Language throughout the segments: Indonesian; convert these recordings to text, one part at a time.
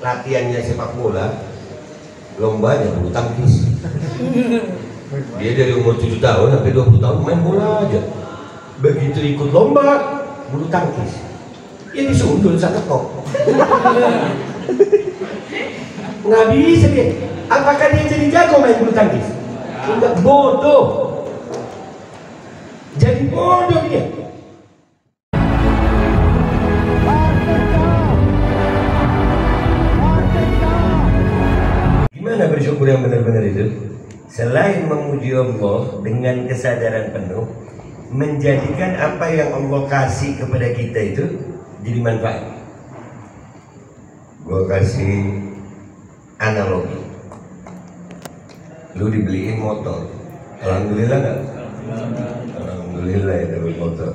latihannya sepak bola, lombanya bulu tangkis. Dia dari umur 7 tahun sampai 20 tahun main bola aja. Begitu ikut lomba bulu tangkis, ya disundul satu kok. Nggak bisa dia. Apakah dia jadi jago main bulu tangkis? Enggak, bodoh. Jadi bodoh dia. Gimana bersyukur yang benar-benar itu? Selain memuji Allah dengan kesadaran penuh, menjadikan apa yang Allah kasih kepada kita itu jadi manfaat. Gua kasih analogi, lu dibeliin motor, alhamdulillah nggak? Alhamdulillah ya dapat motor.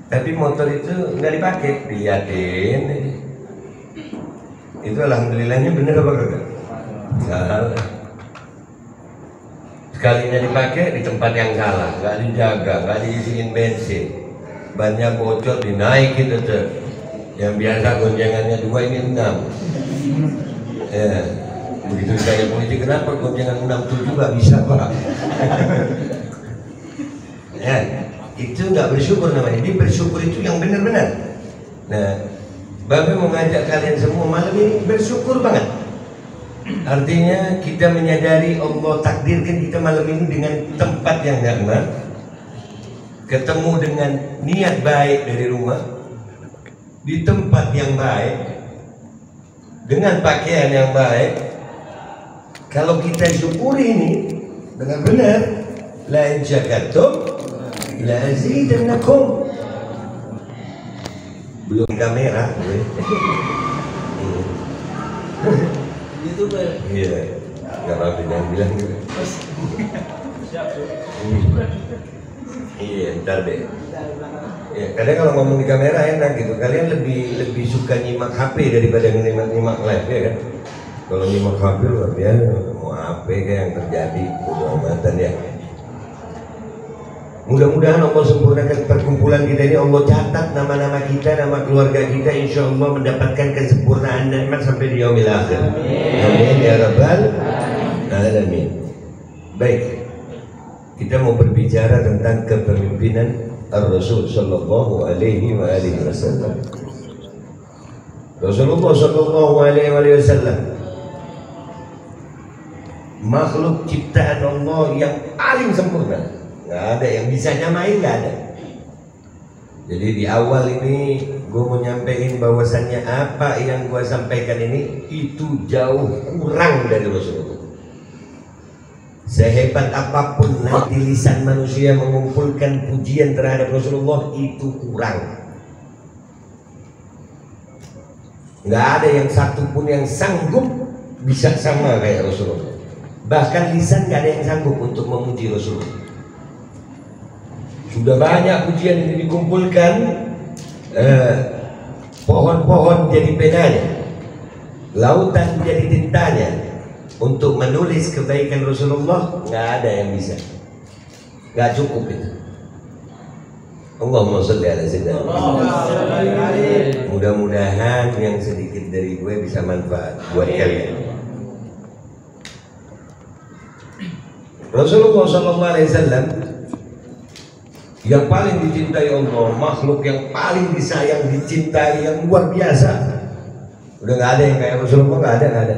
Tapi motor itu nggak dipakai, diliatin. Itu alhamdulillahnya bener apa kagak? Salah. Sekalinya dipakai di tempat yang salah, nggak dijaga, nggak diisiin bensin, bannya bocor, dinaikin itu. Yang biasa goncengannya 2 ini 6. Ya, begitu saya polisi, kenapa goncengan 67 nggak bisa pak? Ya, itu nggak bersyukur namanya. Jadi bersyukur itu yang benar-benar. Nah, Bapak mau ngajak kalian semua malam ini bersyukur banget. Artinya kita menyadari Allah takdirkan kita malam ini dengan tempat yang nikmat, ketemu dengan niat baik dari rumah, di tempat yang baik, dengan pakaian yang baik. Kalau kita syukuri ini dengan benar, la in syakartum la azidannakum. Belum kamera, YouTuber. Iya, nggak apa-apa yang bilang juga. Iya, ntar deh. Ya, kadang kalau ngomong di kamera enak gitu. Kalian lebih suka nyimak HP daripada nyimak live ya kan? Kalau nyimak HP luar biasa, mau HP kayak yang terjadi, udah amatan ya. Mudah-mudahan Allah sempurnakan perkumpulan kita ini. Allah catat nama-nama kita, nama keluarga kita, insya Allah mendapatkan kesempurnaan nikmat sampai di yaumil akhir. Amin ya rabbal alamin. Baik, kita mau berbicara tentang kepemimpinan Ar-Rasul sallallahu alaihi wasallam. Rasulullah sallallahu alaihi wasallam makhluk ciptaan Allah yang paling sempurna. Nggak ada yang bisa nyamain, nggak ada. Jadi di awal ini gue mau nyampein bahwasannya apa yang gue sampaikan ini itu jauh kurang dari Rasulullah. Sehebat apapun nanti lisan manusia mengumpulkan pujian terhadap Rasulullah, itu kurang. Nggak ada yang satupun yang sanggup bisa sama kayak Rasulullah. Bahkan lisan nggak ada yang sanggup untuk memuji Rasulullah. Sudah banyak pujian ini dikumpulkan, pohon-pohon jadi penanya, lautan jadi tintanya, untuk menulis kebaikan Rasulullah nggak ada yang bisa, nggak cukup itu. Allahumma sholli ala sayyidina. Mudah-mudahan yang sedikit dari gue bisa manfaat buat kalian. Rasulullah SAW yang paling dicintai Allah, makhluk yang paling disayang, dicintai, yang luar biasa. Udah nggak ada yang kayak Rasulullah, nggak ada.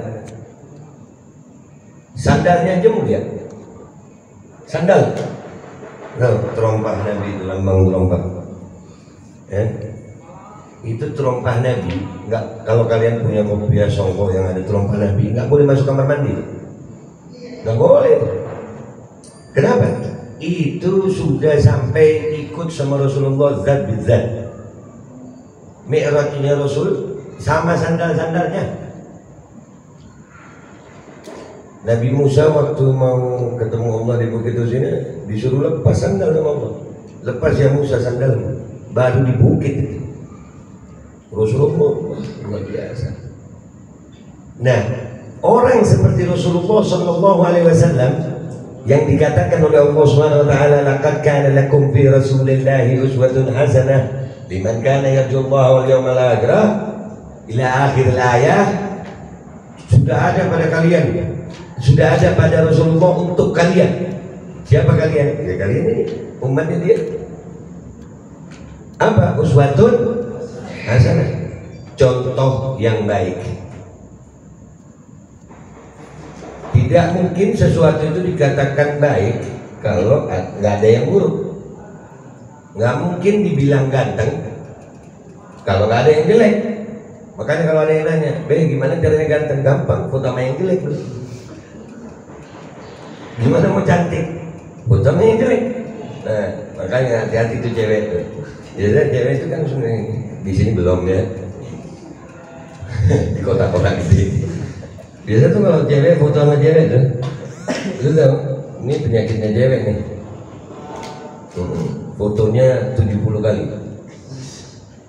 Sandalnya aja mulia. Sandal, nah, terompah Nabi itu lambang terompah. Ya. Itu terompah Nabi. Nggak, kalau kalian punya kopiah songkok yang ada terompah Nabi, nggak boleh masuk kamar mandi. Nggak boleh. Kenapa? Itu sudah sampai ikut sama Rasulullah zat bizat. Mi'rajnya Rasul sama sandal-sandalnya. Nabi Musa waktu mau ketemu Allah di Bukit Tursina disuruh lepas sandal sama Allah. Lepas ya Musa sandal, baru di bukit itu. Rasulullah luar biasa. Nah, orang seperti Rasulullah Shallallahu Alaihi Wasallam yang dikatakan oleh Allah Subhanahu wa taala, laqad kana lakum fi Rasulillahi uswatun hasanah liman kana yarjullaha wal yawmal akhir. ila akhir ayat, sudah ada pada kalian, sudah ada pada Rasulullah untuk kalian. Siapa kalian? Ya kalian ini, umatnya dia. Apa? Uswatun hasanah, contoh yang baik. Tidak mungkin sesuatu itu dikatakan baik kalau nggak ada yang buruk. Nggak mungkin dibilang ganteng kalau nggak ada yang jelek. Makanya kalau ada yang nanya, gimana caranya ganteng? Gampang, foto sama yang jelek bro. Gimana mau cantik? Foto sama yang jelek. Nah, makanya hati-hati tuh cewek tuh. Biasanya cewek itu kan sebenarnya di sini belum ya. Di kota-kota gitu. Biasa tuh kalau cewek foto sama cewek tuh, lu tahu, ini penyakitnya cewek nih. Fotonya 70 kali.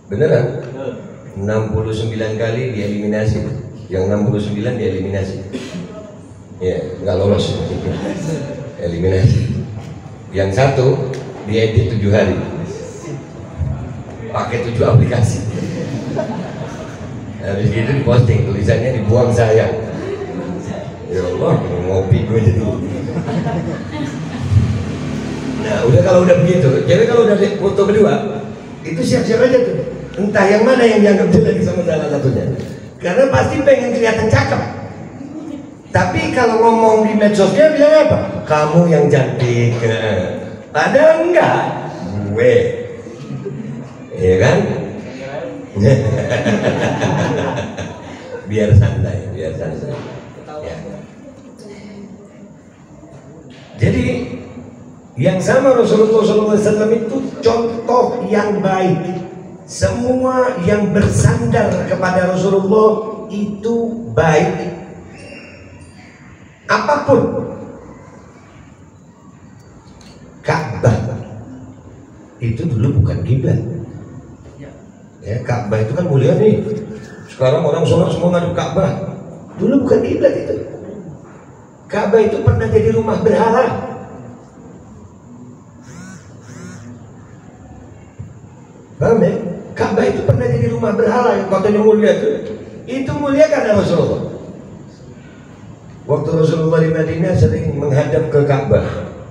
Beneran? 69 kali dieliminasi. Yang 69 dieliminasi. Ya, nggak lolos. Eliminasi. Yang satu diedit 7 hari. Pakai 7 aplikasi. Habis itu diposting, tulisannya dibuang sayang. Ya Allah, ngopi gue jadi. Nah, udah kalau udah begitu, cewek kalau udah foto kedua, itu siap-siap aja tuh. Entah yang mana yang dianggap jelek sama salah satunya. Karena pasti pengen kelihatan cakep. Tapi kalau ngomong di medsosnya bilang apa? Kamu yang cantik. Padahal enggak, gue. Iya kan? Biar santai, biar santai. Ya. Jadi yang sama Rasulullah SAW itu contoh yang baik. Semua yang bersandar kepada Rasulullah itu baik. Apapun. Ka'bah itu dulu bukan kiblat. Ya, Ka'bah itu kan mulia nih. Sekarang orang sholat semua ngadep Ka'bah. Dulu bukan kiblat itu. Ka'bah itu pernah jadi rumah berhala. Paham ya? Ka'bah itu pernah jadi rumah berhala yang katanya mulia itu. Itu mulia karena Rasulullah. Waktu Rasulullah di Madinah sering menghadap ke Ka'bah,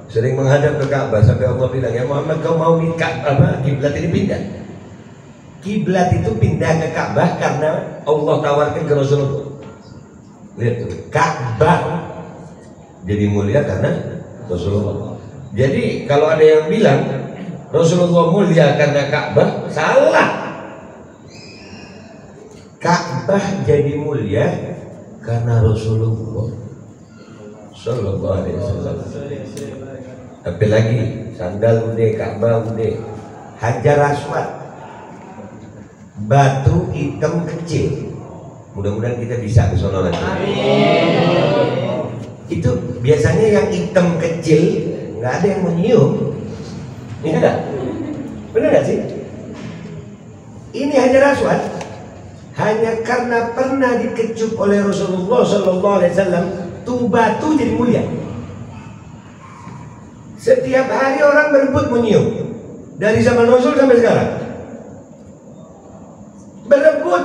sering menghadap ke Ka'bah sampai Allah bilang, ya Muhammad, kau mau kiblat ini pindah. Kiblat itu pindah ke Ka'bah karena Allah tawarkan ke Rasulullah. Lihat tuh, Ka'bah jadi mulia karena Rasulullah. Jadi kalau ada yang bilang Rasulullah mulia karena Ka'bah, salah. Ka'bah jadi mulia karena Rasulullah Sallallahu Alaihi Wasallam. Tapi lagi sandal udah, Ka'bah udah, Hajar Aswad, batu hitam kecil. Mudah-mudahan kita bisa ke sana nanti. Itu biasanya yang hitam kecil nggak ada yang mau nyium. Iya enggak? Benar nggak sih? Ini Hajar Aswad hanya karena pernah dikecup oleh Rasulullah Sallallahu Alaihi Wasallam, tuh batu jadi mulia. Setiap hari orang berebut menyium, dari zaman Rasul sampai sekarang berebut.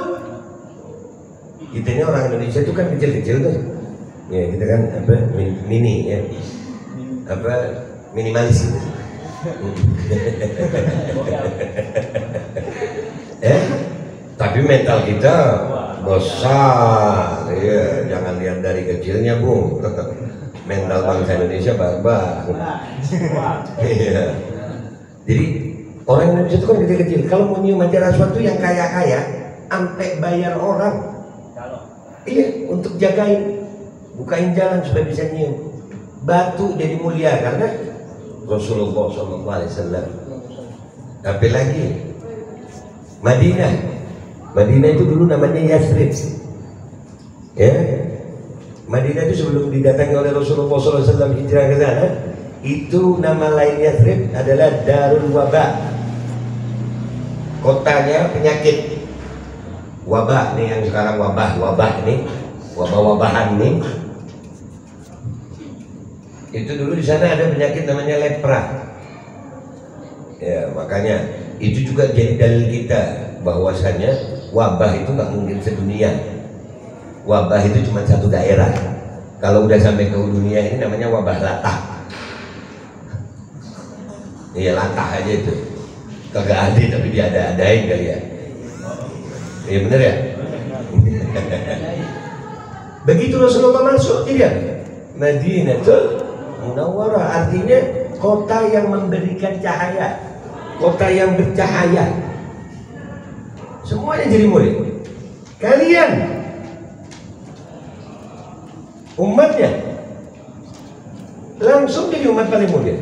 Kita ini orang Indonesia itu kan kecil-kecil tuh, ya kita kan apa mini ya, apa minimalis gitu. Tapi mental kita besar, ya, jangan lihat dari kecilnya bung. Mental bangsa Indonesia barbar. Iya. Jadi orang Indonesia itu kan kecil-kecil. Kalau mau nyium Hajar Aswad itu yang kaya-kaya, sampai bayar orang. Iya, untuk jagain, bukain jalan supaya bisa nyium. Batu jadi mulia karena Rasulullah SAW. Tapi lagi Madinah itu dulu namanya Yathrib. Ya, Madinah itu sebelum didatangi oleh Rasulullah SAW hijrah ke sana, itu nama lain Yathrib adalah Darul Wabah. Kotanya penyakit. Wabah nih yang sekarang wabah nih, wabah-wabahan nih. Itu dulu di sana ada penyakit namanya lepra. Ya, makanya itu juga jadi dalil kita bahwasanya Wabah itu nggak mungkin sedunia. Wabah itu cuma satu daerah. Kalau udah sampai ke dunia ini namanya wabah latah. Iya, latah aja itu. Kagak ada tapi diada-adain kali ya. Iya bener ya. Begitu Rasulullah masuk, tidak? Madinatul Munawwarah, artinya kota yang memberikan cahaya, kota yang bercahaya. Semuanya jadi murid. Kalian umatnya langsung jadi umat paling mulia.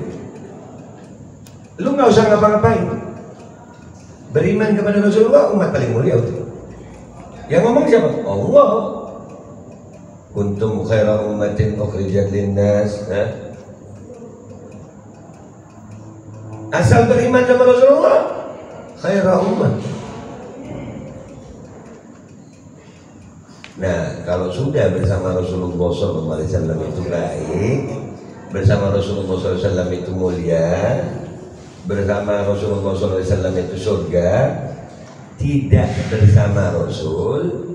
Lu nggak usah ngapa-ngapain, beriman kepada Rasulullah, umat paling mulia itu. Yang ngomong siapa? Allah. Kuntum khaira ummatin ukhrijat linnas. Asal beriman sama Rasulullah, khaira ummah. Nah, kalau sudah bersama Rasulullah SAW itu baik, bersama Rasulullah SAW itu mulia, bersama Rasulullah SAW itu surga, tidak bersama Rasul,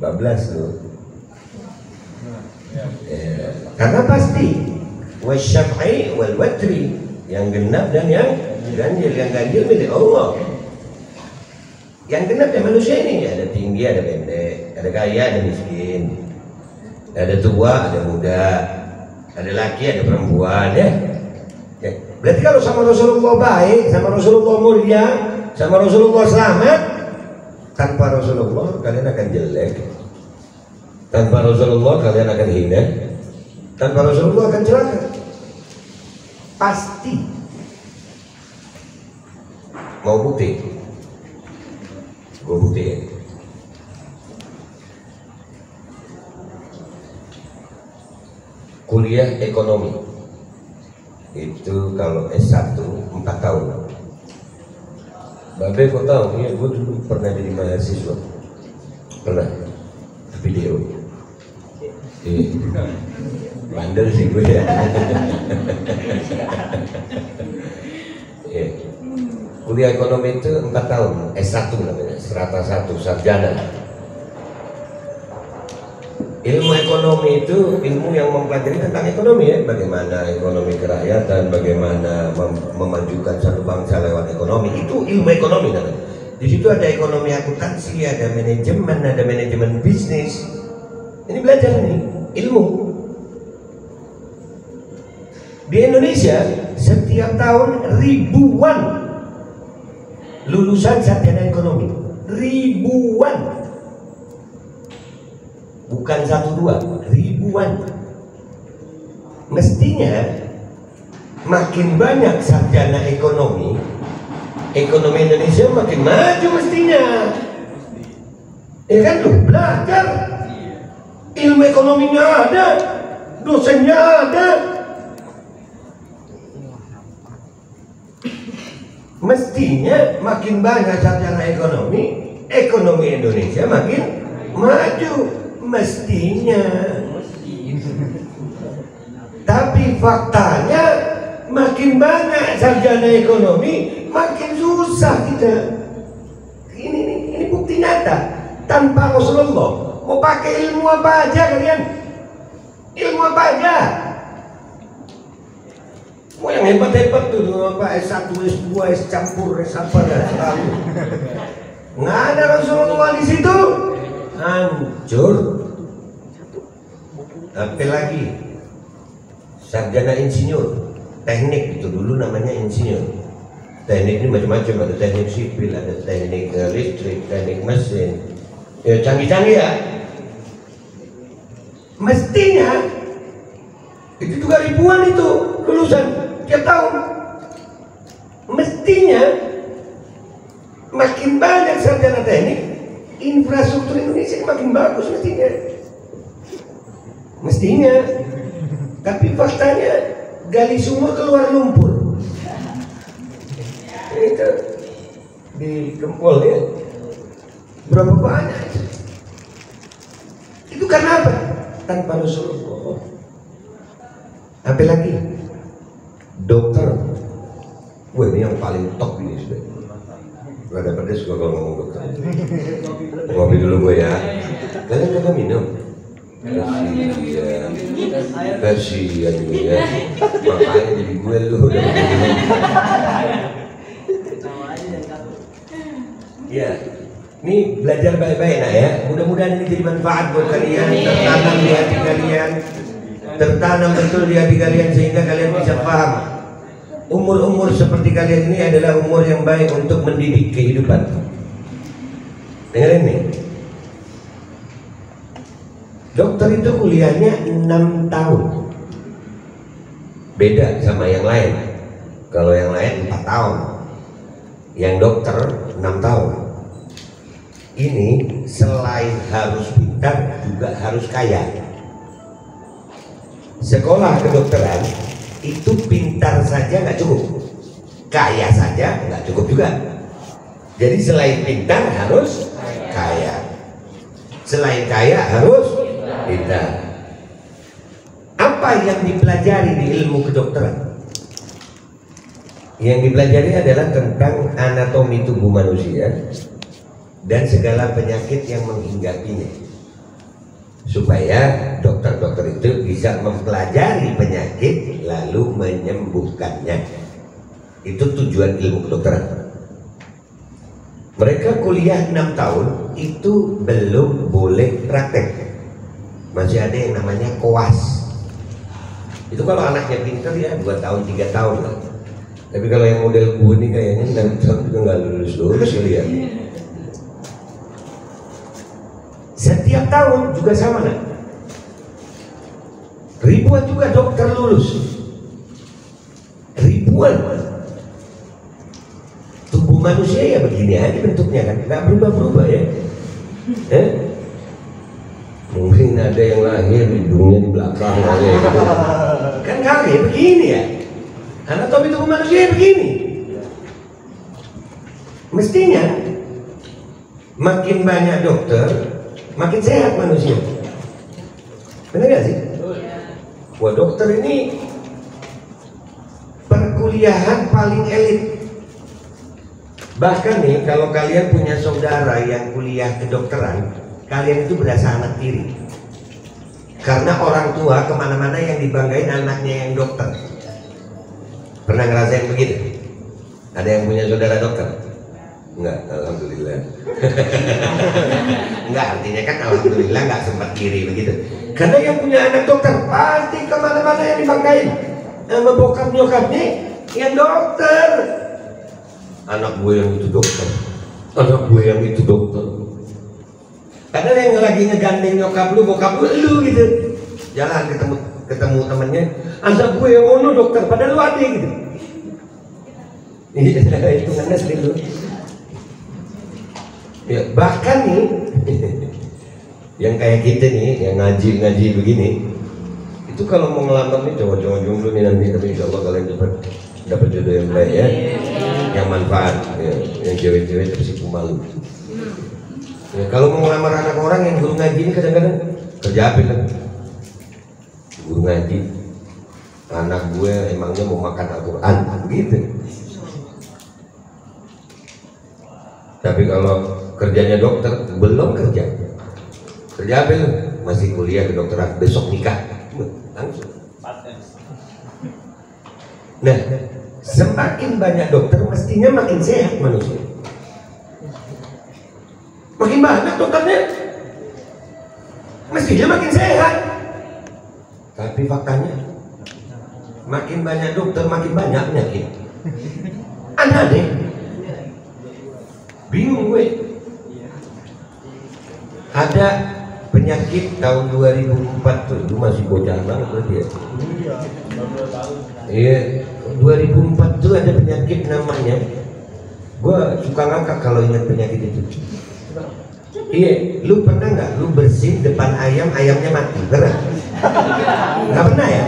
bablas tuh. Ya, karena pasti wasyaf'i wal watri, yang genap dan yang ganjil. Yang ganjil milik Allah. Yang genap ya manusia ini, ada tinggi, ada pendek, ada kaya, ada miskin, ada tua, ada muda, ada laki, ada perempuan, ya. Berarti kalau sama Rasulullah baik, sama Rasulullah mulia, sama Rasulullah selamat, tanpa Rasulullah kalian akan jelek, tanpa Rasulullah kalian akan hina, tanpa Rasulullah akan celaka. Pasti. Mau bukti? Gue buktiin. Kuliah ekonomi itu kalau S1 4 tahun. Babe kok tahu? Iya, gue dulu pernah jadi mahasiswa. Pernah video. Bandel sih gue ya. Kuliah ekonomi itu 4 tahun, S1 namanya, strata 1, sarjana. Ilmu ekonomi itu ilmu yang mempelajari tentang ekonomi, ya, bagaimana ekonomi kerakyatan, bagaimana memajukan satu bangsa lewat ekonomi. Itu ilmu ekonomi namanya. Di situ ada ekonomi akuntansi, ada manajemen bisnis. Ini belajar nih ilmu. Di Indonesia setiap tahun ribuan lulusan sarjana ekonomi, ribuan, bukan 1-2, ribuan. Mestinya makin banyak sarjana ekonomi, ekonomi Indonesia makin maju mestinya. Ya kan, lu belajar, ilmu ekonominya ada, dosennya ada. Mestinya makin banyak sarjana ekonomi, ekonomi Indonesia makin maju. Mestinya. Tapi faktanya makin banyak sarjana ekonomi, makin susah kita. Ini bukti nyata. Tanpa Rasulullah, mau pakai ilmu apa aja kalian? Ilmu apa aja? Mau yang hebat-hebat tuh, apa S1, S2, S campur, S apa dan selalu. Nggak ada Rasulullah di situ, hancur. Tapi lagi sarjana insinyur, teknik itu dulu namanya insinyur. Teknik ini macam-macam, ada teknik sipil, ada teknik listrik, teknik mesin. Ya canggih-canggih ya. Mestinya itu juga ribuan itu lulusan tiap tahun. Mestinya makin banyak sarjana teknik, infrastruktur Indonesia makin bagus mestinya. Mestinya. Tapi faktanya gali sumur keluar lumpur. Itu di Gempol ya. Berapa banyak itu? Itu karena apa? Tanpa Rasulullah. Apa lagi? Dokter. Wah, ini yang paling top ini sudah. Gak ada pedes kalau ngomong dokter. Ngopi dulu gue ya. Kalian kagak minum? Kasihan ini ya. Makanya jadi gue lu udah minum. Ya, ini belajar baik-baik nak ya. Mudah-mudahan ini jadi manfaat buat kalian, tertanam di hati kalian, tertanam betul di hati kalian sehingga kalian bisa paham. Umur-umur seperti kalian ini adalah umur yang baik untuk mendidik kehidupan. Dengerin nih. Dokter itu kuliahnya 6 tahun. Beda sama yang lain. Kalau yang lain 4 tahun. Yang dokter 6 tahun. Ini selain harus pintar juga harus kaya. Sekolah kedokteran itu pintar saja nggak cukup, kaya saja nggak cukup juga. Jadi selain pintar harus kaya, selain kaya harus pintar. Apa yang dipelajari di ilmu kedokteran? Yang dipelajari adalah tentang anatomi tubuh manusia dan segala penyakit yang menghinggapinya, supaya dokter-dokter itu bisa mempelajari penyakit lalu menyembuhkannya. Itu tujuan ilmu kedokteran. Mereka kuliah 6 tahun itu belum boleh praktek. Masih ada yang namanya koas. Itu kalau anaknya pintar ya 2 tahun 3 tahun lah. Tapi kalau yang model gue nih kayaknya 6 tahun juga nggak lulus kali ya. Setiap tahun juga sama nak. Ribuan juga dokter lulus. Ribuan. Tubuh manusia ya begini aja bentuknya kan, nggak berubah-berubah ya. Mungkin ada yang lahir hidungnya di belakang gitu. Kan kali begini ya. Anatomi tubuh manusia begini. Mestinya makin banyak dokter, makin sehat manusia. Benar gak sih? Wah, dokter ini perkuliahan paling elit. Bahkan nih, kalau kalian punya saudara yang kuliah kedokteran, kalian itu berasa anak tiri. Karena orang tua kemana-mana yang dibanggain anaknya yang dokter. Pernah ngerasain begitu? Ada yang punya saudara dokter? Enggak, alhamdulillah. Enggak, artinya kan alhamdulillah nggak sempat kiri begitu. Karena yang punya anak dokter pasti kemana-mana yang dibanggain sama bokap nyokapnya yang dokter. Anak gue yang itu dokter, anak gue yang itu dokter. Padahal yang lagi ngegandeng nyokap lu, bokap lu gitu. Jalan ketemu temennya, anak gue yang ono dokter, padahal lu ada gitu. Ini hitungannya sedih. Ya, bahkan nih yang kayak kita nih yang ngaji begini itu kalau mau ngelamar nih cowok-cowok jomblo nih nanti, tapi insya Allah kalian cepat dapat jodoh yang baik ya, yang manfaat ya. Yang cewek-cewek tersipu malu ya. Kalau mau ngelamar anak orang yang guru ngaji ini kadang-kadang kerja apa kan, guru ngaji, anak gue emangnya mau makan Al-Quran gitu. Tapi kalau kerjanya dokter, belum kerja apa lu? Masih kuliah kedokteran, besok nikah langsung. Nah, semakin banyak dokter mestinya makin sehat manusia. Makin banyak dokternya mestinya makin sehat. Tapi faktanya makin banyak dokter makin banyak penyakit. Aneh deh. Bingung gue. Ada penyakit tahun 2004 tuh, itu masih bocah banget berarti ya. Iya, 2004 tuh ada penyakit namanya, gue suka ngakak kalau ingat penyakit itu. Iya, lu pernah nggak lu bersin depan ayam, ayamnya mati? Pernah? Nggak pernah ya?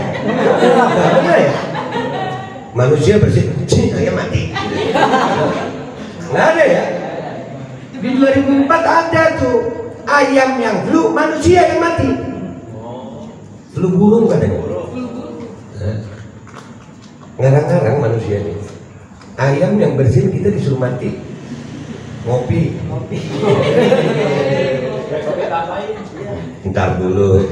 Nggak pernah ya? Manusia bersin, ayam mati. Nggak ada ya? Di 2004 ada tuh ayam yang flu, manusia yang mati. Flu burung katanya. Ngarang-ngarang manusia nih. Ayam yang bersin kita disuruh mati. Ngopi. Ntar dulu.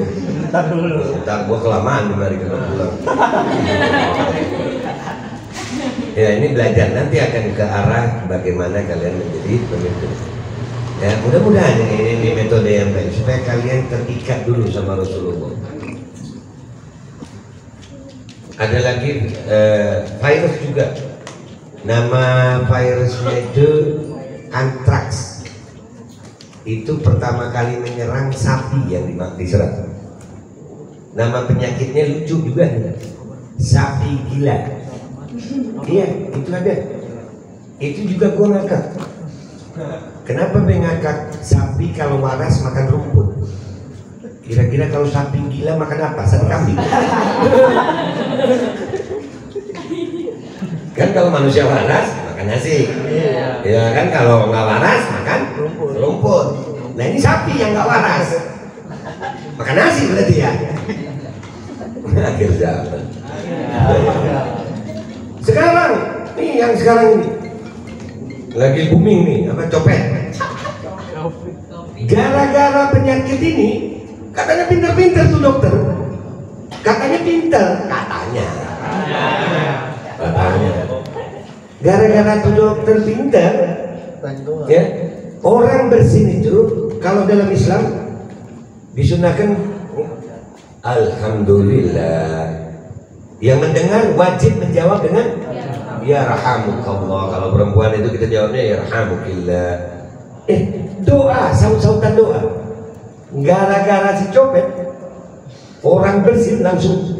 Ntar gua kelamaan di mari kita pulang. Ya ini belajar, nanti akan ke arah bagaimana kalian menjadi pemimpin. Ya mudah-mudahan ini metode yang baik supaya kalian terikat dulu sama Rasulullah. Ada lagi virus juga. Nama virusnya itu antraks. Itu pertama kali menyerang sapi yang diserang. Nama penyakitnya lucu juga nih. Sapi gila. Iya, itu ada. Itu juga gua ngakak. Kenapa ngakak sapi kalau waras makan rumput? Kira-kira kalau sapi gila makan apa? Sate kambing. Kan kalau manusia waras makan nasi. Ya kan kalau nggak waras makan rumput. Nah ini sapi yang nggak waras makan nasi berarti ya. Akhir zaman. Sekarang nih yang sekarang ini lagi booming nih apa copet. Gara-gara penyakit ini katanya pinter-pinter tuh dokter. Katanya pinter katanya. Gara-gara tuh dokter pinter ya, orang bersin itu kalau dalam Islam disunahkan alhamdulillah. Yang mendengar wajib menjawab dengan ya rahamukallah. Kalau perempuan itu kita jawabnya ya rahamukillah. Doa, saut-sautan doa. Gara-gara si copet orang bersin langsung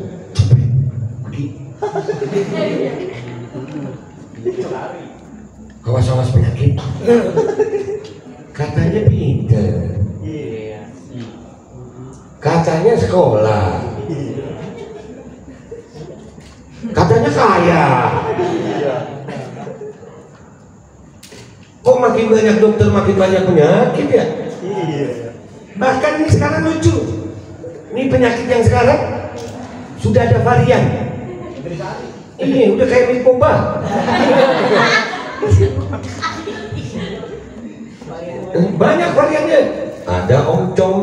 awas-awas penyakit. Katanya pinter, katanya sekolah, katanya kaya. Kok makin banyak dokter makin banyak penyakit ya? Bahkan ini sekarang lucu. Ini penyakit yang sekarang sudah ada varian. Ini udah kayak narkoba. Banyak variannya. Ada oncom.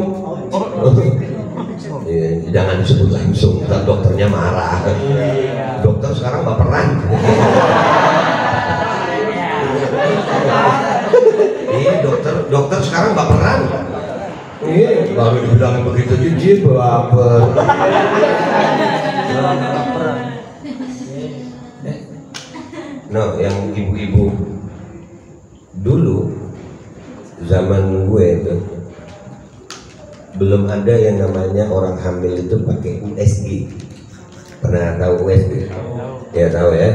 Jangan disebut langsung, ntar dokternya marah. Dokter sekarang baperan. Iya dokter sekarang baperan. Iya baru dibilang begitu jujur baper. No, yang ibu-ibu dulu zaman gue itu belum ada yang namanya orang hamil itu pakai USG. Pernah tahu USG? Ya tahu ya.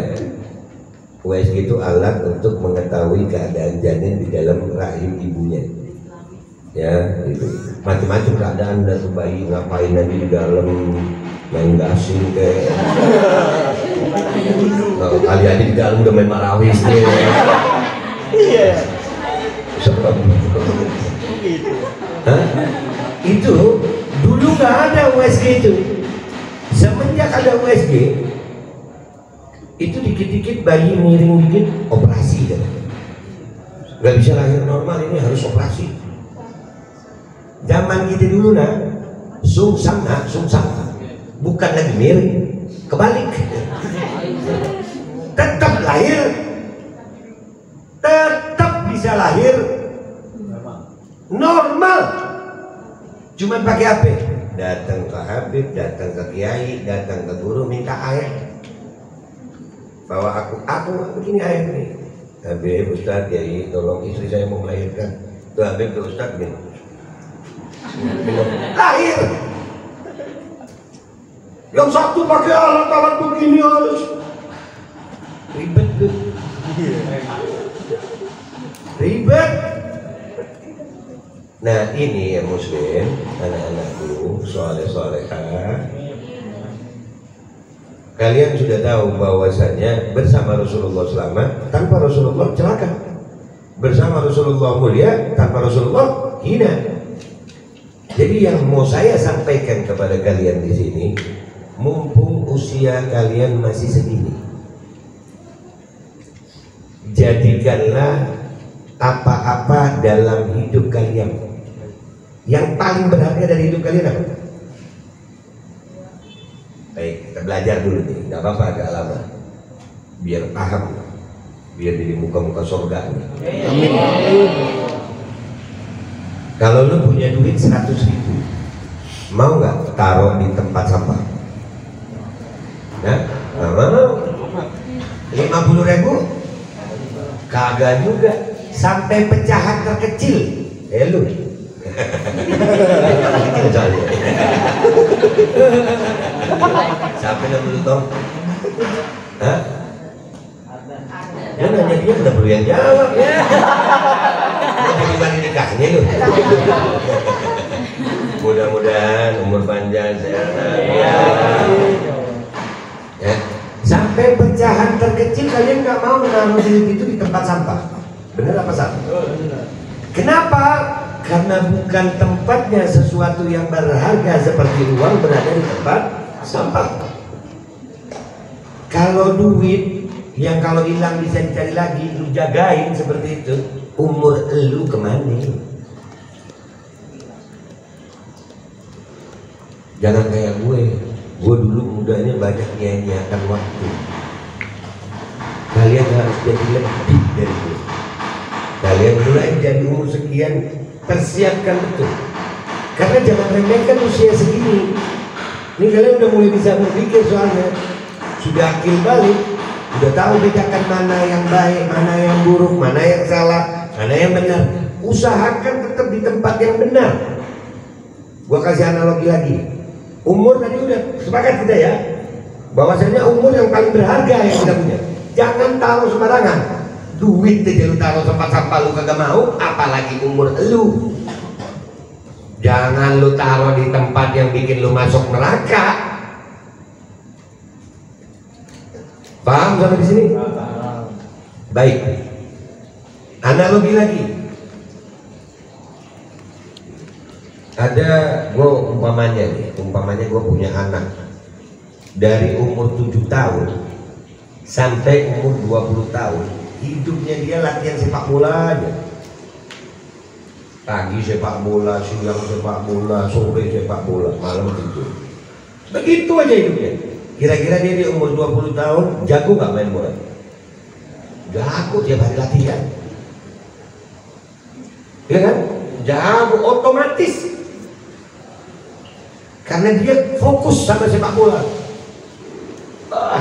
USG itu alat untuk mengetahui keadaan janin di dalam rahim ibunya. Ya, itu macam-macam keadaan dan bayi ngapain nanti di dalam main gasing kayak. Nah, kali aja di dalam udah main marawis nih. Iya. Sebab gitu. Hah? Itu dulu nggak ada USG itu. Semenjak ada USG, itu dikit-dikit bayi miring dikit operasi kan. Nggak bisa lahir normal, ini harus operasi. Zaman kita dulu sungsang, bukan lagi miring, kebalik. Tetap lahir, tetap bisa lahir normal. Cuman pakai apa? Datang ke Habib, datang ke Kiai, datang ke guru minta air. Bawa aku begini air nih. Habib, Ustaz, Kiai, tolong istri saya mau melahirkan. Tuh Habib ke Ustaz gini. Lahir. Yang satu pakai alat-alat begini harus ribet tuh. Ribet. Nah ini ya muslim, anak-anakku, soleh-solehah. Kalian sudah tahu bahwasanya bersama Rasulullah selamat, tanpa Rasulullah celaka. Bersama Rasulullah mulia, tanpa Rasulullah hina. Jadi yang mau saya sampaikan kepada kalian di sini, mumpung usia kalian masih segini, jadikanlah apa-apa dalam hidup kalian. Yang paling berharga dari hidup kalian apa? Baik, kita belajar dulu nih, nggak apa-apa agak lama, biar paham, biar jadi muka-muka surga. Amin. Kalau lu punya duit 100.000, mau nggak taruh di tempat sampah? Nah, mau. 50.000? Kagak juga. Sampai pecahan terkecil, lu. Sampai 60 tahun. Hah? Dia nanya dia udah perlu yang jawab. Mau jadi mari nikahnya lu. Mudah-mudahan umur panjang sehat. Ya. Sampai pecahan terkecil kalian nggak mau naruh duit itu di tempat sampah. Bener apa salah? Kenapa? Karena bukan tempatnya sesuatu yang berharga seperti uang berada di tempat sampah. Kalau duit yang kalau hilang bisa dicari lagi, lu jagain seperti itu, umur lu kemana? Jangan kayak gue dulu mudanya banyak nyanyiakan waktu. Kalian harus jadi lebih dari gue. Kalian mulai jadi umur sekian, persiapkan betul. Karena jangan remehkan usia segini. Ini kalian udah mulai bisa berpikir soalnya. Sudah akil balik, udah tahu bedakan mana yang baik, mana yang buruk, mana yang salah, mana yang benar. Usahakan tetap di tempat yang benar. Gua kasih analogi lagi. Umur tadi udah sepakat kita ya, bahwasanya umur yang paling berharga yang kita punya. Jangan taruh sembarangan. Duit aja lu taruh tempat sampah lu kagak mau, apalagi umur lu. Jangan lu taruh di tempat yang bikin lu masuk neraka. Paham sampai di sini? Baik. Analogi lagi. Ada gue umpamanya gue punya anak dari umur 7 tahun sampai umur 20 tahun, hidupnya dia latihan sepak bola aja. Pagi sepak bola, siang sepak bola, sore sepak bola, malam tidur. Begitu aja hidupnya. Kira-kira dia di umur 20 tahun jago gak main bola? Jago, tiap hari latihan. Ya kan? Jago otomatis. Karena dia fokus sama sepak bola.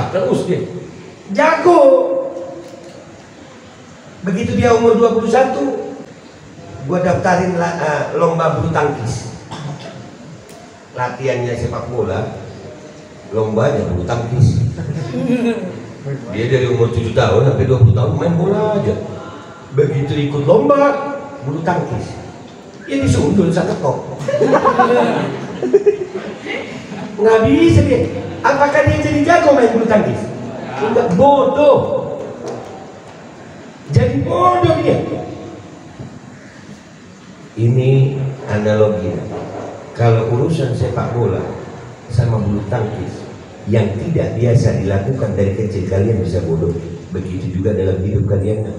Terus dia jago. Begitu dia umur 21, gua daftarin lomba bulu tangkis. Latihannya sepak bola, lombanya bulu tangkis. Dia dari umur 7 tahun sampai 20 tahun main bola aja. Begitu ikut lomba bulu tangkis, ya disundul satu kok. Nggak bisa dia. Apakah dia jadi jago main bulu tangkis? Enggak, bodoh. Jadi bodoh dia. Ini analogi. Kalau urusan sepak bola sama bulu tangkis yang tidak biasa dilakukan dari kecil, kalian bisa bodoh. Begitu juga dalam hidup kalian.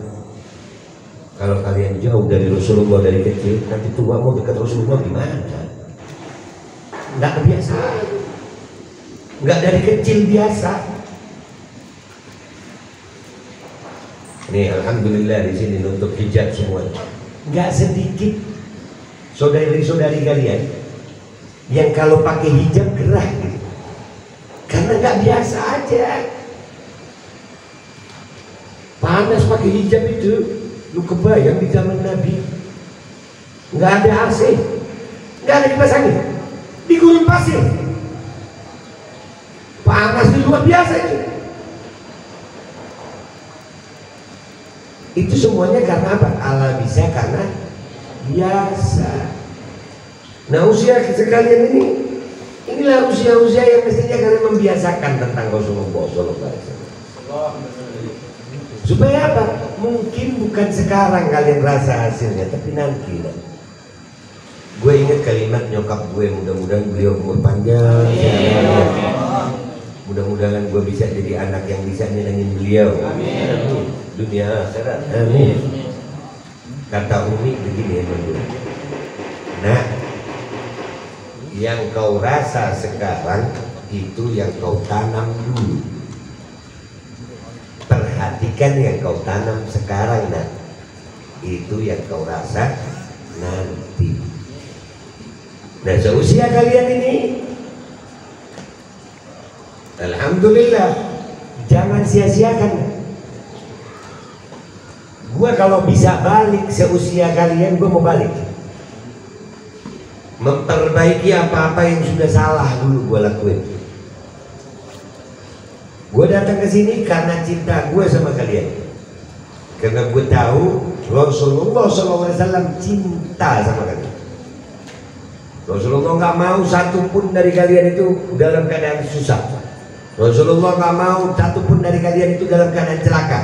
Kalau kalian jauh dari Rasulullah dari kecil, nanti tua mau dekat Rasulullah gimana? Nggak kebiasaan. Nggak dari kecil biasa. Nih alhamdulillah di sini untuk hijab semuanya. Nggak sedikit saudari-saudari kalian yang kalau pakai hijab gerah gitu. Karena nggak biasa aja. Panas pakai hijab itu. Lu kebayang di zaman Nabi nggak ada AC, nggak ada kipas angin, di gurun pasir. Panas itu luar biasa itu. Itu semuanya karena apa? Allah bisa karena biasa. Nah usia sekalian inilah usia-usia yang mestinya kalian membiasakan tentang Rasulullah SAW. Supaya apa? Mungkin bukan sekarang kalian rasa hasilnya, tapi nanti lah. Gue ingat kalimat nyokap gue, mudah-mudahan beliau umur panjang. Mudah-mudahan gue bisa jadi anak yang bisa nyenengin beliau. Amin. Dunia akhirat. Amin. Kata Umi begini ya berdua. Nah, yang kau rasa sekarang itu yang kau tanam dulu. Perhatikan yang kau tanam sekarang, nah itu yang kau rasa nanti. Nah, seusia kalian ini, alhamdulillah, jangan sia-siakan. Gua kalau bisa balik seusia kalian, gua mau balik. Memperbaiki apa-apa yang sudah salah dulu gua lakuin. Gua datang ke sini karena cinta gua sama kalian. Karena gua tahu Rasulullah SAW cinta sama kalian. Rasulullah nggak mau satupun dari kalian itu dalam keadaan susah. Rasulullah nggak mau satupun dari kalian itu dalam keadaan celaka.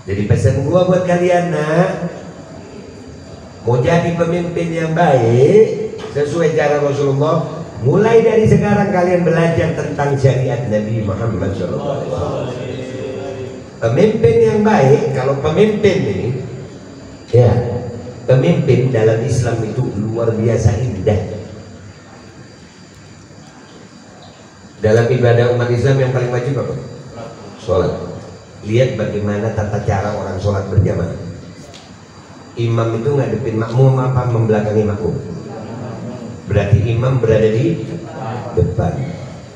Jadi pesan gua buat kalian, nak, mau jadi pemimpin yang baik sesuai cara Rasulullah, mulai dari sekarang kalian belajar tentang syariat Nabi Muhammad SAW. Pemimpin yang baik, kalau pemimpin ini, ya, pemimpin dalam Islam itu luar biasa indah. Dalam ibadah umat Islam yang paling wajib apa? Sholat. Lihat bagaimana tata cara orang sholat berjamaah. Imam itu ngadepin makmum apa membelakangi makmum? Berarti imam berada di depan.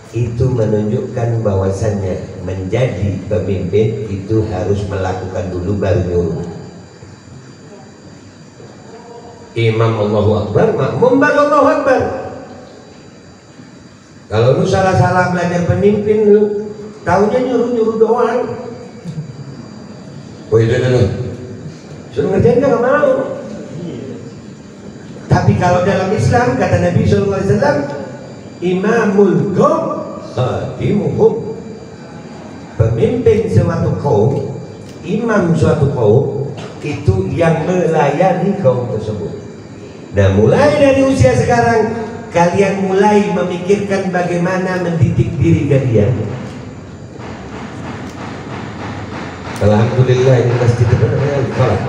Itu menunjukkan bahwasannya menjadi pemimpin itu harus melakukan dulu baru nyuruh. Imam Allahu Akbar, makmum baru Allahu Akbar. Kalau lu salah-salah belajar pemimpin, lu taunya nyuruh-nyuruh doang. Oh itu dulu, suruh ngerjain gak mau. Tapi kalau dalam Islam kata Nabi SAW, imamul qaum khadimuhum. Pemimpin suatu kaum, imam suatu kaum itu yang melayani kaum tersebut. Nah, mulai dari usia sekarang kalian mulai memikirkan bagaimana mendidik diri kalian. Alhamdulillah, ini masjid itu namanya Al-Falah.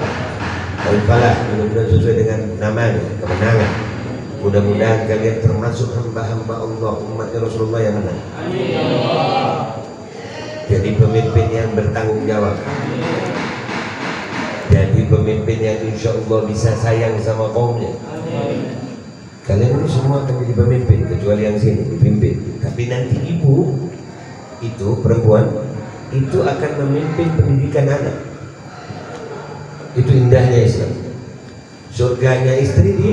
Al-Falah mudah-mudahan sesuai dengan namanya, kemenangan. Mudah-mudahan kalian termasuk hamba-hamba Allah, umatnya Rasulullah yang menang. Jadi pemimpin yang bertanggung jawab. Jadi pemimpin yang insya Allah bisa sayang sama kaumnya. Kalian ini semua akan jadi pemimpin, kecuali yang sini dipimpin. Tapi nanti ibu itu perempuan itu akan memimpin pendidikan anak. Itu indahnya Islam. Surganya istri di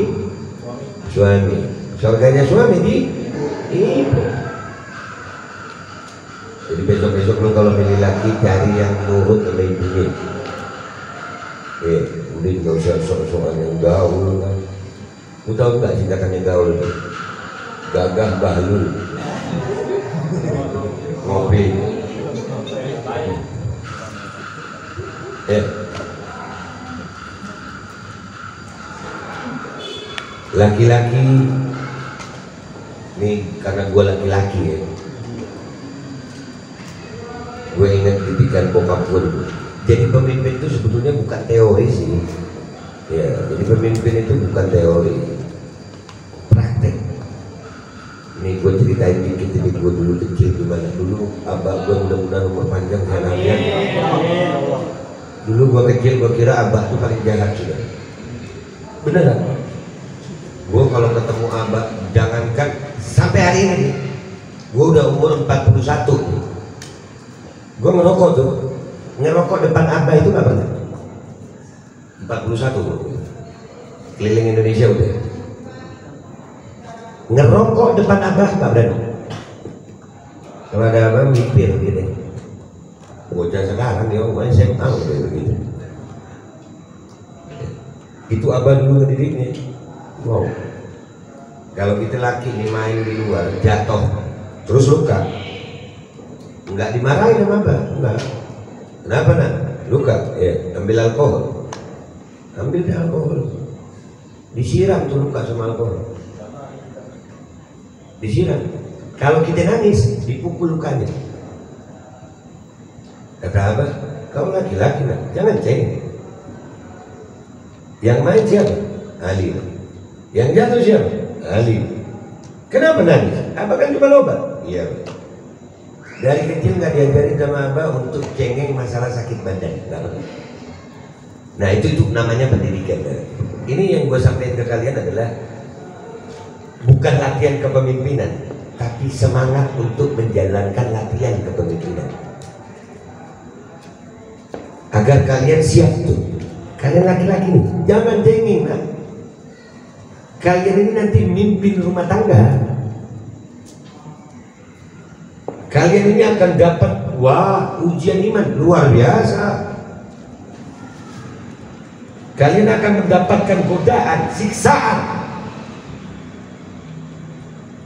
suami, surganya suami di ibu. Jadi besok-besok lu kalau pilih laki cari yang nurut sama ibunya. Udah nggak usah sok-sokan yang gaul kan. Lu tahu nggak singkatannya gaul itu? Gagah bahlul. Ngopi. Laki-laki nih, karena gue laki-laki ya, gue ingat didikan bokap gue dulu. Jadi pemimpin itu sebetulnya bukan teori sih ya. Jadi pemimpin itu bukan teori, praktek. Nih gue ceritain dikit ini, gue dulu kecil gimana. Dulu abah gue, mudah-mudahan umur panjang saya. Dulu gue kecil, gue kira abah tuh paling jahat sudah. Beneran. Gue kalau ketemu abah, jangankan sampai hari ini nih, gue udah umur 41. Gue ngerokok tuh, ngerokok depan abah itu gak pernah. 41 keliling Indonesia udah. Ngerokok depan abah gak berani. Kalau ada abah mikir gitu. Bocah sekarang dia ngomongnya saya tahu kayak begitu. Itu abah dulu ngedidiknya. Wow. Kalau kita laki nih main di luar jatuh terus luka, nggak dimarahin sama abah, enggak. Kenapa nak? Luka, ya ambil alkohol, ambil deh alkohol, disiram tuh luka sama alkohol, disiram. Kalau kita nangis dipukul lukanya. Kata abah, kau laki-laki nak, jangan cengeng. Yang main siapa? Ali. Yang jatuh siapa? Ali. Kenapa nangis? Abah kan cuma loba. Iya. Dari kecil nggak diajarin sama Abah untuk cengeng masalah sakit badan. Nah itu namanya pendidikan. Ini yang gue sampaikan ke kalian adalah bukan latihan kepemimpinan, tapi semangat untuk menjalankan latihan kepemimpinan. Agar kalian siap tuh. Kalian laki-laki nih, jangan cengeng. Nah. Kalian ini nanti mimpin rumah tangga. Kalian ini akan dapat ujian iman luar biasa. Kalian akan mendapatkan godaan, siksaan.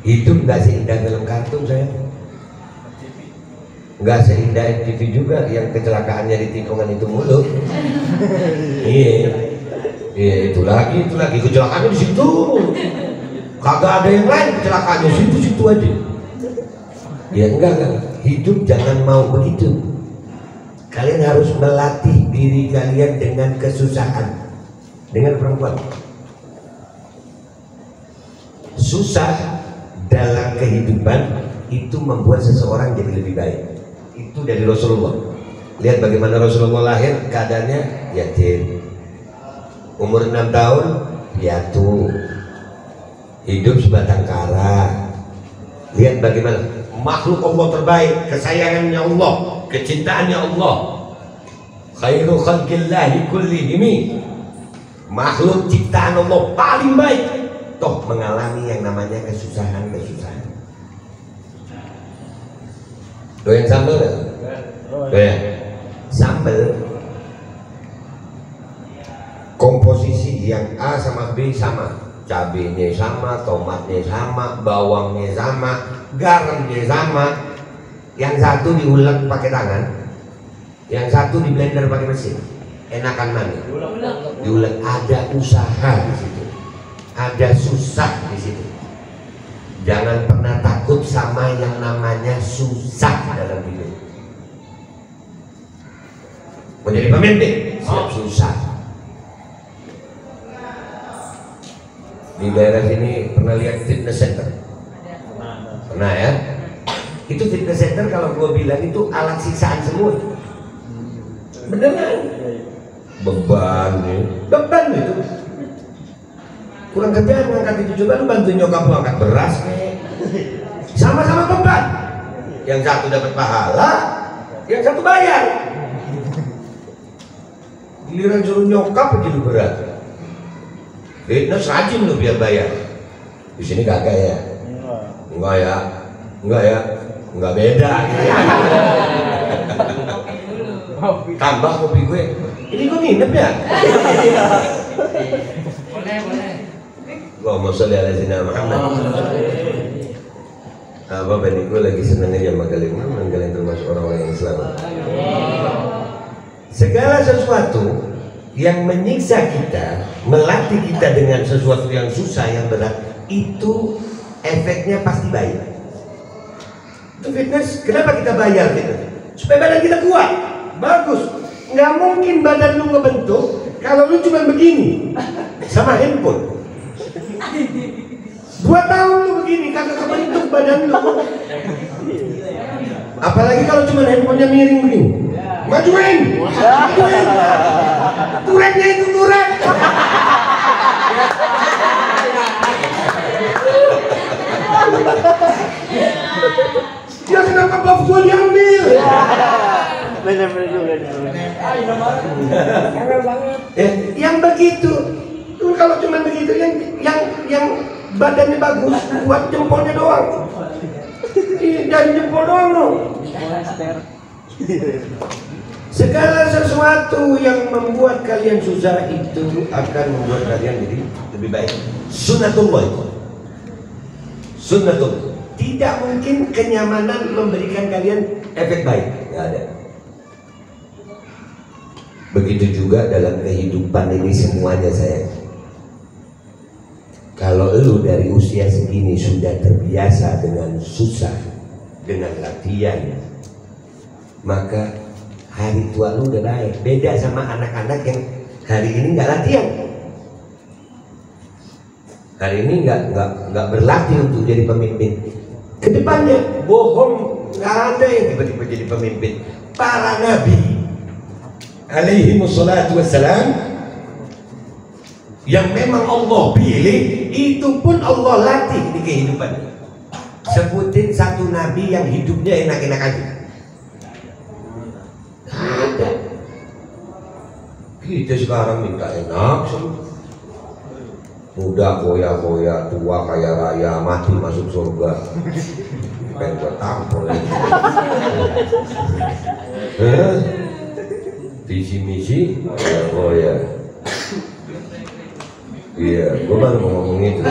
Hidup nggak seindah film kartun saya. Nggak seindah TV juga yang kecelakaannya di tikungan itu mulu. Iya itu lagi kecelakaannya di situ. Kagak ada yang lain kecelakaannya situ aja. Ya enggak. Hidup jangan mau begitu. Kalian harus melatih diri kalian dengan kesusahan. Dengan perempuan susah dalam kehidupan itu membuat seseorang jadi lebih baik. Itu dari Rasulullah. Lihat bagaimana Rasulullah lahir, keadaannya yatim. Umur 6 tahun piatu. Hidup sebatang kara. Lihat bagaimana makhluk Allah terbaik, kesayangannya Allah, kecintaannya Allah. Khairu khalqillahi kullihim. Makhluk ciptaan Allah paling baik. Toh mengalami yang namanya kesusahan. Doyan sambal gak? Doyan. Sambal komposisi yang A sama B sama, cabenya sama, tomatnya sama, bawangnya sama, garamnya sama. Yang satu diulek pakai tangan, yang satu di blender pakai mesin. Enakan mana? Diulek. Ada usaha di situ, ada susah di situ. Jangan pernah takut sama yang namanya susah dalam hidup. Menjadi pemimpin siap susah. Di daerah sini pernah lihat fitness center? Pernah ya? Itu fitness center kalau gue bilang itu alat siksaan semua. Beneran? Beban itu. Kurang kerjaan ngangkat itu, coba lu bantu nyokap lu angkat beras nih. Sama-sama beban. Yang satu dapat pahala, yang satu bayar. Giliran suruh nyokap aja lu berat. Fitness rajin lu biar bayar. Di sini kagak ya? Enggak ya. Enggak beda. Tambah kopi gue. Ini gue nginep ya? Boleh. Allahumma sholli ala sayyidina Muhammad. Bapak ini gue lagi seneng aja sama kalian termasuk orang-orang yang selamat. Segala sesuatu yang menyiksa kita, melatih kita dengan sesuatu yang susah, yang berat, itu efeknya pasti baik. Itu fitness, kenapa kita bayar fitness? Supaya badan kita kuat, bagus. Nggak mungkin badan lu ngebentuk kalau lu cuma begini sama handphone. 2 tahun lu begini kagak kebentuk badan lu. Apalagi kalau cuma handphonenya miring begini. Majuin. Turetnya itu turet. Ya kenapa buff gua diambil? Bener juga. Yang begitu. Tuh kalau cuma begitu yang badannya bagus, buat jempolnya doang. Jadi jempol doang loh. Segala sesuatu yang membuat kalian susah itu akan membuat kalian jadi lebih baik. Sunnatullah itu. Sunnatullah. Tidak mungkin kenyamanan memberikan kalian efek baik. Nggak ada. Begitu juga dalam kehidupan ini semuanya sayang. Kalau lu dari usia segini sudah terbiasa dengan susah, dengan latihan, maka hari tua lu udah baik. Beda sama anak-anak yang hari ini nggak latihan, Hari ini nggak berlatih untuk jadi pemimpin. Kedepannya bohong, nggak ada yang tiba-tiba jadi pemimpin. Para nabi alaihi wassalatu wassalam yang memang Allah pilih, itu pun Allah latih di kehidupan. Sebutin satu nabi yang hidupnya enak-enak aja. Ada. Kita sekarang minta enak, muda foya-foya, tua kaya raya, mati masuk surga. Pengen gue tampol ya. Visi misi, oh ya. Iya, gue baru mau ngomong itu.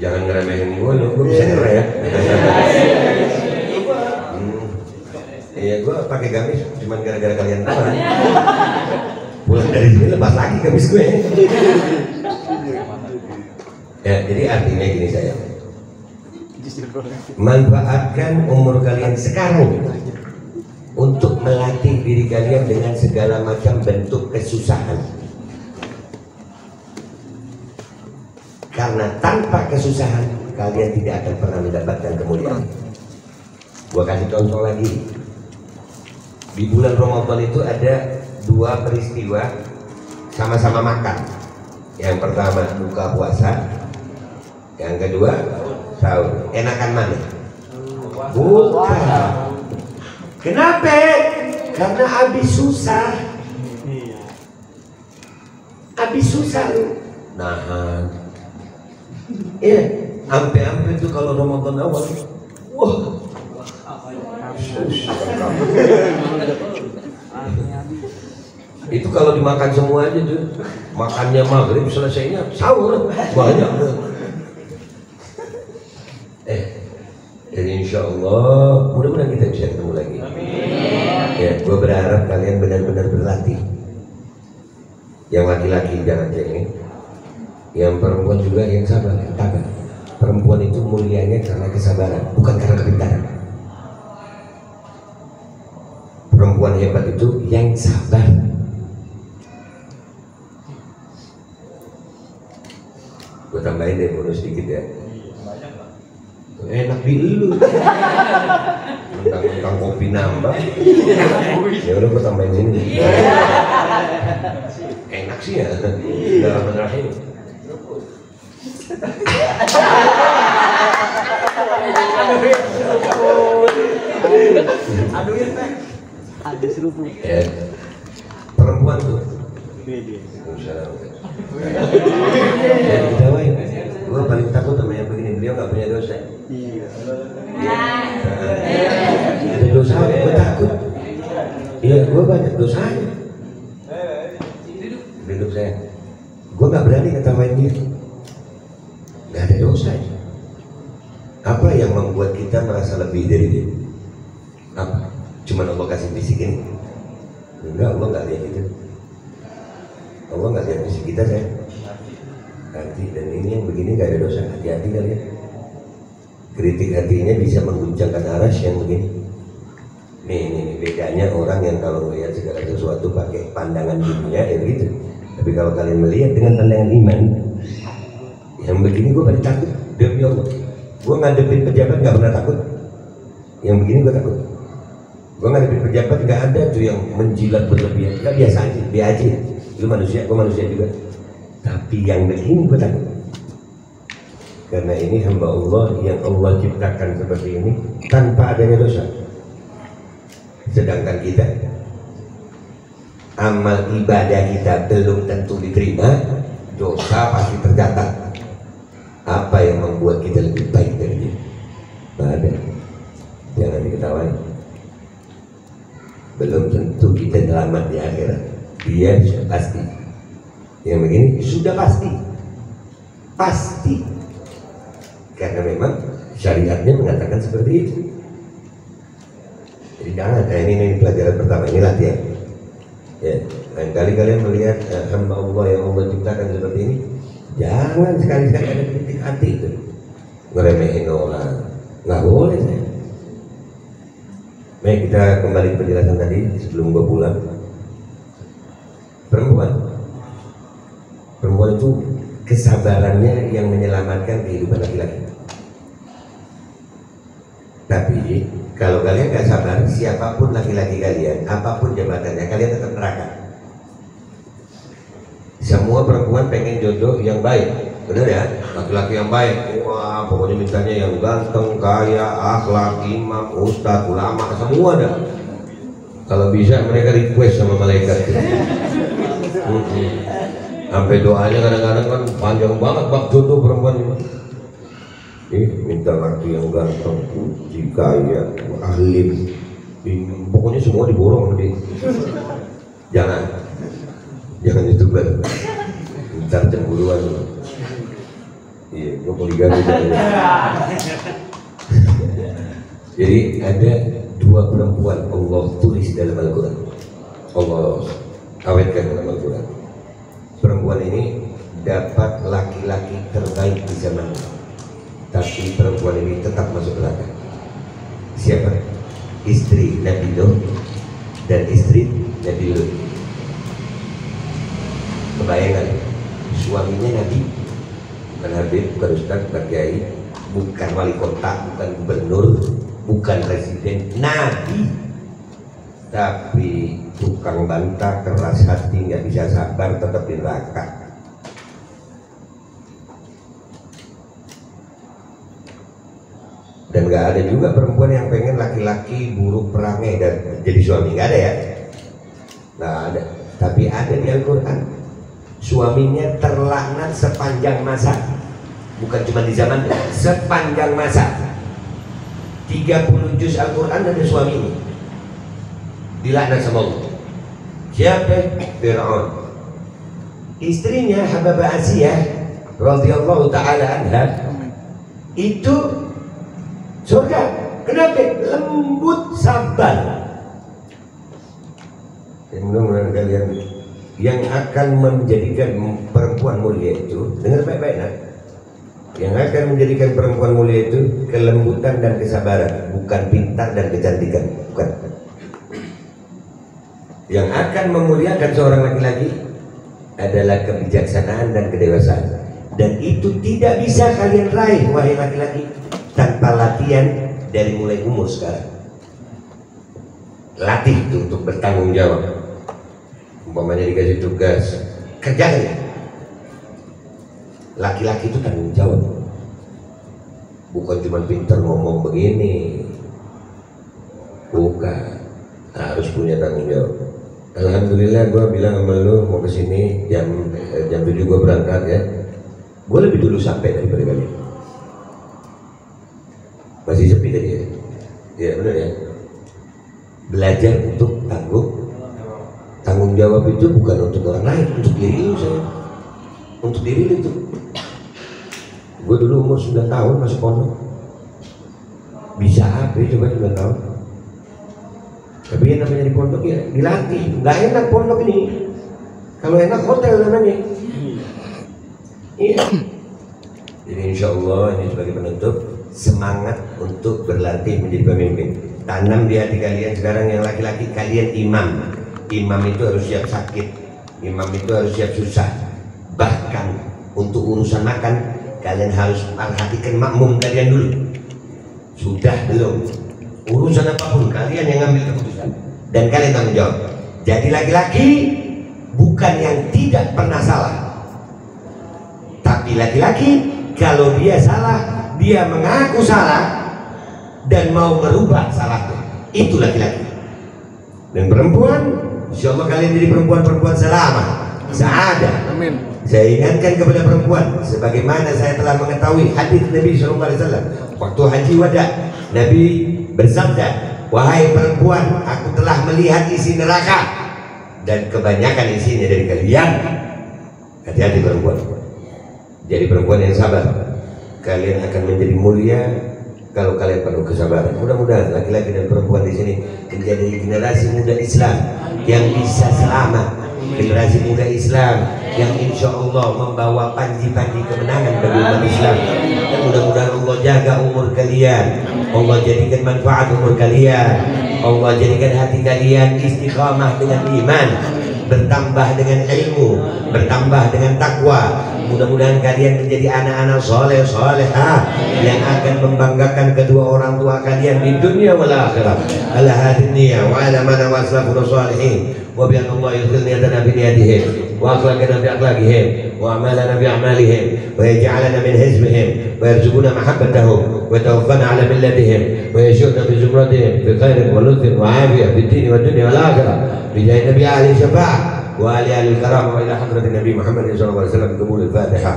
Jangan ngeremehin gue, lo gue bisa ngerem. Iya, gue pakai gamis cuma gara-gara kalian doang. Pulang dari sini lepas lagi gamis gue. Ya, jadi artinya gini saya. Manfaatkan umur kalian sekarang untuk melatih diri kalian dengan segala macam bentuk kesusahan. Karena tanpa kesusahan kalian tidak akan pernah mendapatkan kemuliaan. Gua kasih contoh lagi. Di bulan Ramadan itu ada dua peristiwa sama-sama makan. Yang pertama buka puasa, yang kedua sahur. Enakan mana? Buka. Kenapa? Karena habis susah. Habis susah lu. Nahan. Iya, sampai itu kalau Ramadan awal, wah, itu kalau dimakan semua aja tuh, makannya maghrib selesainya sahur banyak. Jadi insya Allah mudah-mudahan kita bisa ketemu lagi. Ya, gue berharap kalian benar-benar berlatih. Yang laki-laki jangan cengeng. Yang perempuan juga yang sabar, tabah. Perempuan itu mulianya karena kesabaran, bukan karena kepintaran. Perempuan hebat itu yang sabar. Gue tambahin deh bonus sedikit ya. Enak di lu. Mentang-mentang kopi nambah. Ya udah gue tambahin ini. Enak sih ya. Bismillahirrahmanirrahim. Ya, perempuan tuh ya diketawain. Gue paling takut sama yang begini, beliau gak punya dosa. Ada dosa, gue takut. Iya, gue banyak dosanya. Hidup saya, gue gak berani ngetawain dia. Gak ada dosa. Apa yang membuat kita merasa lebih dari dia? Apa? Cuman Allah kasih fisik ini? Enggak, Allah gak lihat itu. Allah gak lihat fisik kita, saya. Hati, dan ini yang begini gak ada dosa. Hati-hati kalian. Kritik hatinya bisa mengguncangkan aras yang begini. Nih bedanya orang yang kalau melihat segala sesuatu pakai pandangan dunia ya begitu. Tapi kalau kalian melihat dengan pandangan iman, yang begini gue paling takut. Demi Allah, gue ngadepin pejabat gak pernah takut. Yang begini gue takut. Gue ngadepin pejabat gak ada tuh yang menjilat berlebihan. Gak, biasa aja, biasa aja. Lu manusia, gue manusia juga. Tapi yang begini gue takut. Karena ini hamba Allah yang Allah ciptakan seperti ini tanpa adanya dosa. Sedangkan kita, amal ibadah kita belum tentu diterima, dosa pasti tercatat. Apa yang membuat kita lebih baik dari dia? Tidak ada. Jangan diketawain. Belum tentu kita selamat di akhirat. Dia sudah pasti. Yang begini sudah pasti. Pasti. Karena memang syariatnya mengatakan seperti itu. Jadi jangan, ini pelajaran pertama, ini latihan. Ya, lain kali kalian melihat hamba Allah yang Allah ciptakan seperti ini, jangan sekali-sekali ada kritik hati itu, ngeremehin orang, nggak boleh saya. Baik, kita kembali ke penjelasan tadi sebelum gua pulang. Perempuan itu kesabarannya yang menyelamatkan kehidupan laki-laki. Tapi kalau kalian gak sabar, siapapun laki-laki kalian, apapun jabatannya, kalian tetap neraka. Semua perempuan pengen jodoh yang baik, bener ya? Laki-laki yang baik, wah pokoknya mintanya yang ganteng, kaya, akhlak, imam, ustadz, ulama, semua dah. Kalau bisa mereka request sama malaikat. Sampai doanya kadang-kadang kan panjang banget bak jodoh perempuan itu. Minta laki yang ganteng, putih, kaya, alim, pokoknya semua diborong sama dia. Jangan itu kan, ntar cemburuan. Iya, gue poligami. Jadi ada dua perempuan Allah tulis dalam Al-Quran, Allah awetkan dalam Al-Quran. Perempuan ini dapat laki-laki terbaik di zaman ini, tapi perempuan ini tetap masuk neraka. Siapa? Istri Nabi Nuh dan istri Nabi Lut. Kebayangan suaminya Nabi, bukan Habib, bukan Ustaz, bukan Kiai, bukan wali kota, bukan gubernur, bukan presiden, Nabi. Tapi tukang bantah, keras hati, nggak bisa sabar, tetap di neraka. Dan nggak ada juga perempuan yang pengen laki-laki buruk perangai dan jadi suami, nggak ada ya, nggak ada. Tapi ada di Al-Quran, suaminya terlaknat sepanjang masa, bukan cuma di zaman, sepanjang masa. 30 juz Al-Quran ada suaminya dilaknat sama Allah. Siapa? Fir'aun. Istrinya Habibah Asiyah radhiyallahu ta'ala anha itu surga. Kenapa? Lembut, sabar. Mudah-mudahan kalian yang akan menjadikan perempuan mulia itu, dengar baik-baik nak, yang akan menjadikan perempuan mulia itu kelembutan dan kesabaran, bukan pintar dan kecantikan, bukan. Yang akan memuliakan seorang laki-laki adalah kebijaksanaan dan kedewasaan, dan itu tidak bisa kalian raih wahai laki-laki tanpa latihan dari mulai umur sekarang. Latih itu untuk bertanggung jawab. Umpamanya dikasih tugas, kerjakan ya. Laki-laki itu tanggung jawab, bukan cuma pintar ngomong begini, bukan, harus punya tanggung jawab. Alhamdulillah gue bilang sama lu mau kesini jam 7 gue berangkat ya, gue lebih dulu sampai daripada kalian. Masih sepi tadi ya, ya benar ya. Belajar untuk tanggung jawab itu bukan untuk orang lain, untuk diri lu saya, untuk diri lu itu. Gue dulu umur 9 tahun masuk pondok, bisa apa coba 9 tahun. Tapi yang namanya di pondok ya dilatih. Nggak enak pondok ini, kalau enak hotel namanya. Iya. Jadi insya Allah ini sebagai penutup, semangat untuk berlatih menjadi pemimpin. Tanam di hati kalian sekarang yang laki-laki, kalian imam. Imam itu harus siap sakit, imam itu harus siap susah. Bahkan untuk urusan makan, kalian harus perhatikan makmum kalian dulu. Sudah belum? Urusan apapun kalian yang ngambil keputusan dan kalian tanggung jawab. Jadi laki-laki bukan yang tidak pernah salah, tapi laki-laki kalau dia salah, dia mengaku salah dan mau merubah salahnya. Itu laki-laki. Dan perempuan, insya Allah kalian jadi perempuan-perempuan selamat, sa'adah. Amin. Saya ingatkan kepada perempuan, sebagaimana saya telah mengetahui hadis Nabi SAW waktu haji wada, Nabi bersabda, wahai perempuan, aku telah melihat isi neraka dan kebanyakan isinya dari kalian. Hati-hati perempuan, jadi perempuan yang sabar. Kalian akan menjadi mulia kalau kalian penuh kesabaran. Mudah-mudahan laki-laki dan perempuan di sini menjadi generasi muda Islam yang bisa selamat, generasi muda Islam yang insya Allah membawa panji-panji kemenangan bagi umat Islam. Dan mudah-mudahan Allah jaga umur kalian, Allah jadikan manfaat umur kalian, Allah jadikan hati kalian istiqamah dengan iman, bertambah dengan ilmu, bertambah dengan takwa, Mudah-mudahan kalian menjadi anak-anak soleh solehah yang akan membanggakan kedua orang tua kalian di dunia wal akhirah. Ala hadiniya wa ala mana waslafuna salihin wa bi Allah yudkhil niyatana bi niyatihim wa akhlaqana bi akhlaqihim wa amalana bi amalihim wa yaj'alana min hizbihim wa yarzuquna mahabbatahum wa tawaffana ala millatihim wa yashurna bi zumratihim bi khairin wa lutfin wa afiyah fid din wa dunya wal akhirah bi jahi nabi alaihi syafa'ah وآل الكرام وإلى حضرة النبي محمد صلى الله عليه وسلم قبول الفاتحة.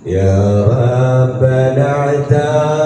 يا ربنا اعتذر